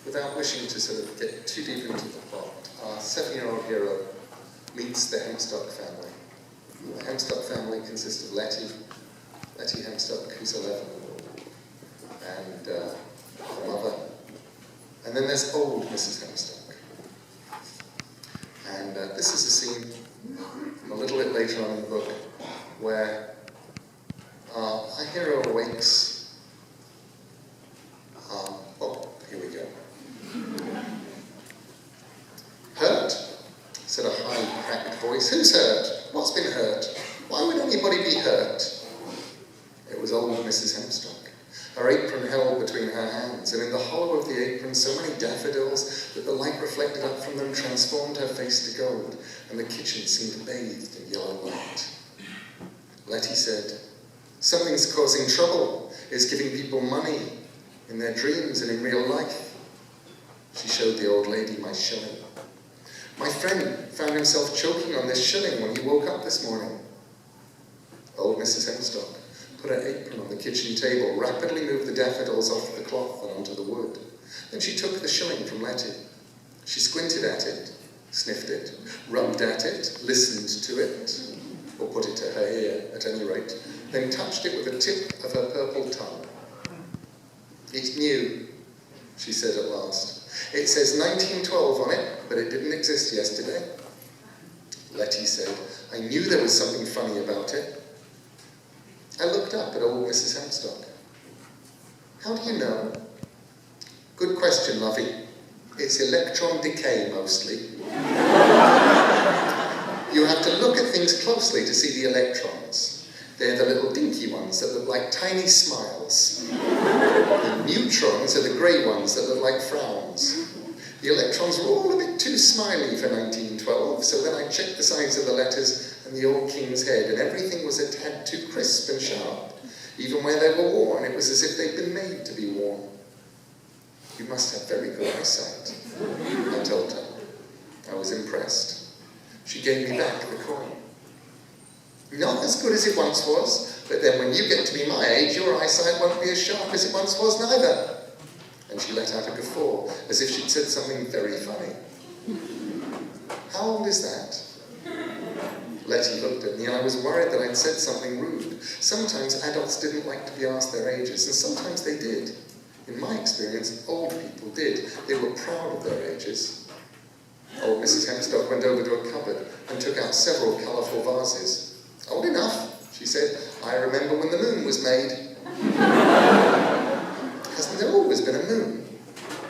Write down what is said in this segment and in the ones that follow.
Without wishing to sort of get too deep into the plot, our 7-year-old hero meets the Hemstock family. The Hemstock family consists of Letty Hemstock, who's 11, and her mother. And then there's old Mrs. Hemstock. And this is a scene a little bit later on in the book where our hero awakes. Here we go. Hurt? Said a high, cracked voice. Who's hurt? What's been hurt? Why would anybody be hurt? It was old Mrs. Hemstock. Her apron held between her hands, and in the hollow of the apron so many daffodils that the light reflected up from them transformed her face to gold, and the kitchen seemed bathed in yellow light. Letty said, "Something's causing trouble. It's giving people money in their dreams and in real life." She showed the old lady my shilling. "My friend found himself choking on this shilling when he woke up this morning." Old Mrs. Hemstock put her apron on the kitchen table, rapidly moved the daffodils off the cloth and onto the wood. Then she took the shilling from Letty. She squinted at it, sniffed it, rubbed at it, listened to it, or put it to her ear at any rate, then touched it with the tip of her purple tongue. "It's new," she said at last. "It says 1912 on it, but it didn't exist yesterday." Letty said, "I knew there was something funny about it." I looked up at old Mrs. Hemstock. "How do you know?" "Good question, lovey. It's electron decay, mostly." "You have to look at things closely to see the electrons. They're the little dinky ones that look like tiny smiles. The neutrons are the grey ones that look like frowns. The electrons were all a bit too smiley for 1912, so then I checked the sides of the letters and the old king's head, and everything was a tad too crisp and sharp. Even where they were worn, it was as if they'd been made to be worn." "You must have very good eyesight," I told her. I was impressed. She gave me back the coin. "Not as good as it once was, but then when you get to be my age, your eyesight won't be as sharp as it once was neither." And she let out a guffaw, as if she'd said something very funny. "How old is that?" Letty looked at me, and I was worried that I'd said something rude. Sometimes adults didn't like to be asked their ages, and sometimes they did. In my experience, old people did. They were proud of their ages. Old Mrs. Hemstock went over to a cupboard and took out several colourful vases. "Old enough," she said. "I remember when the moon was made." "Hasn't there always been a moon?"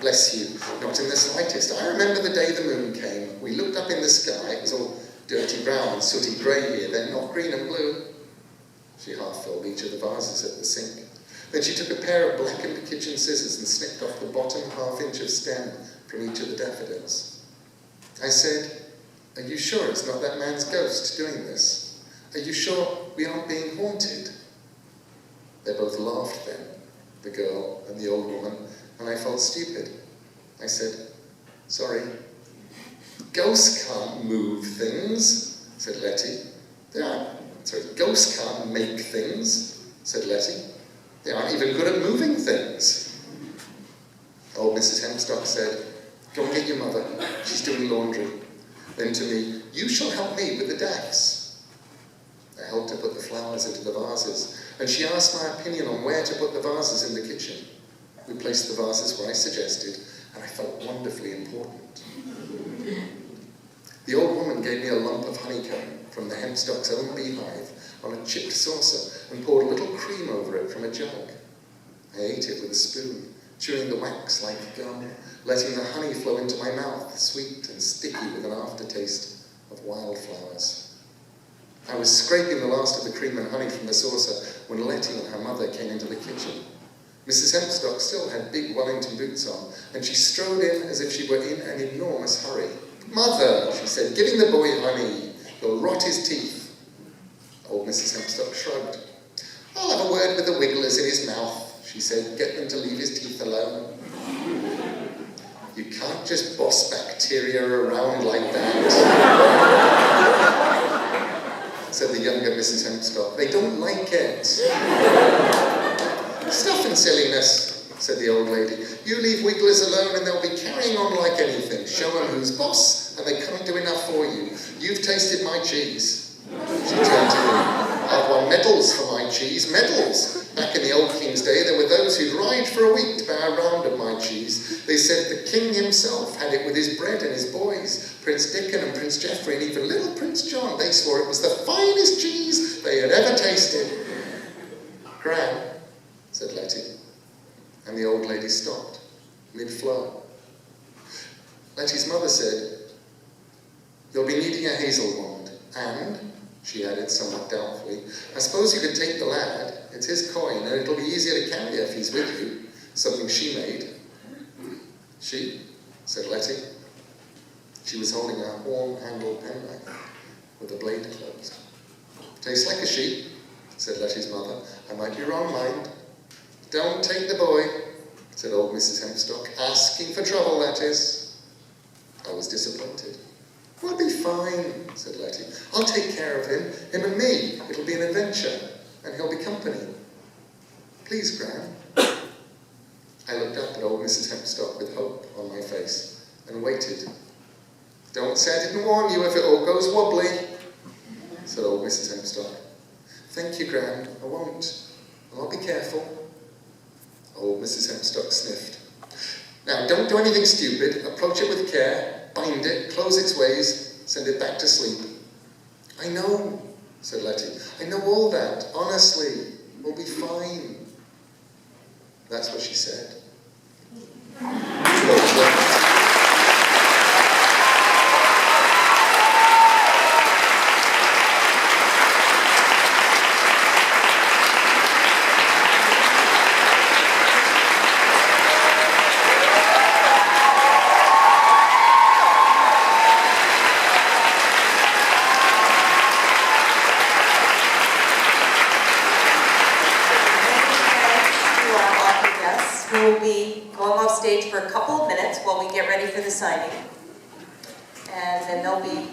"Bless you, not in the slightest. I remember the day the moon came. We looked up in the sky. It was all dirty brown and sooty grey here, then not green and blue." She half filled each of the vases at the sink. Then she took a pair of blackened kitchen scissors and snipped off the bottom half-inch of stem from each of the daffodils. I said, "Are you sure it's not that man's ghost doing this? Are you sure we aren't being haunted?" They both laughed then, the girl and the old woman, and I felt stupid. I said, "Sorry." "Ghosts can't move things," said Letty. "Ghosts can't make things," said Letty. "They aren't even good at moving things." Old Mrs. Hemstock said, "Go and get your mother. She's doing laundry." Then to me, "You shall help me with the daffs." I helped her put the flowers into the vases, and she asked my opinion on where to put the vases in the kitchen. We placed the vases where I suggested, and I felt wonderfully important. The old woman gave me a lump of honeycomb from the Hemstock's own beehive on a chipped saucer and poured a little cream over it from a jug. I ate it with a spoon, chewing the wax like gum, letting the honey flow into my mouth, sweet and sticky with an aftertaste of wildflowers. I was scraping the last of the cream and honey from the saucer when Letty and her mother came into the kitchen. Mrs. Hemstock still had big Wellington boots on, and she strode in as if she were in an enormous hurry. "Mother," she said, "giving the boy honey. He'll rot his teeth." Old Mrs. Hemstock shrugged. "I'll have a word with the wigglers in his mouth," she said. "Get them to leave his teeth alone." "You can't just boss bacteria around like that," said the younger Mrs. Hempstock. "They don't like it." "Stuff and silliness," said the old lady. "You leave wigglers alone and they'll be carrying on like anything. Show them who's boss and they can't do enough for you. You've tasted my cheese." She turned to me. "I've won medals for my cheese, medals. Back in the old king's day, there were those who'd ride for a week to buy a round of my cheese. They said the king himself had it with his bread and his boys. Prince Dickon and Prince Geoffrey and even little Prince John, they swore it was the finest cheese they had ever tasted." "Gran," said Letty, and the old lady stopped, mid-flow. Letty's mother said, "You'll be needing a hazel wand, and," she added somewhat doubtfully, "I suppose you could take the lad. It's his coin, and it'll be easier to carry if he's with you. Something she made." "She?" said Letty. She was holding a horn-handled penknife with the blade closed. "Tastes like a sheep," said Letty's mother. "I might be wrong, mind." "Don't take the boy," said old Mrs. Hempstock. "Asking for trouble, that is." I was disappointed. "We'll be fine," said Letty. "I'll take care of him and me. It'll be an adventure, and he'll be company. Please, Gran." I looked up at old Mrs. Hempstock with hope on my face and waited. "Don't say I didn't warn you if it all goes wobbly," said old Mrs. Hempstock. "Thank you, Gran. I won't. And I'll be careful." Old Mrs. Hempstock sniffed. "Now, don't do anything stupid. Approach it with care. Bind it. Close its ways. Send it back to sleep." "I know," said Letty. "I know all that. Honestly. We'll be fine." That's what she said. We'll be going off stage for a couple of minutes while we get ready for the signing. And then they'll be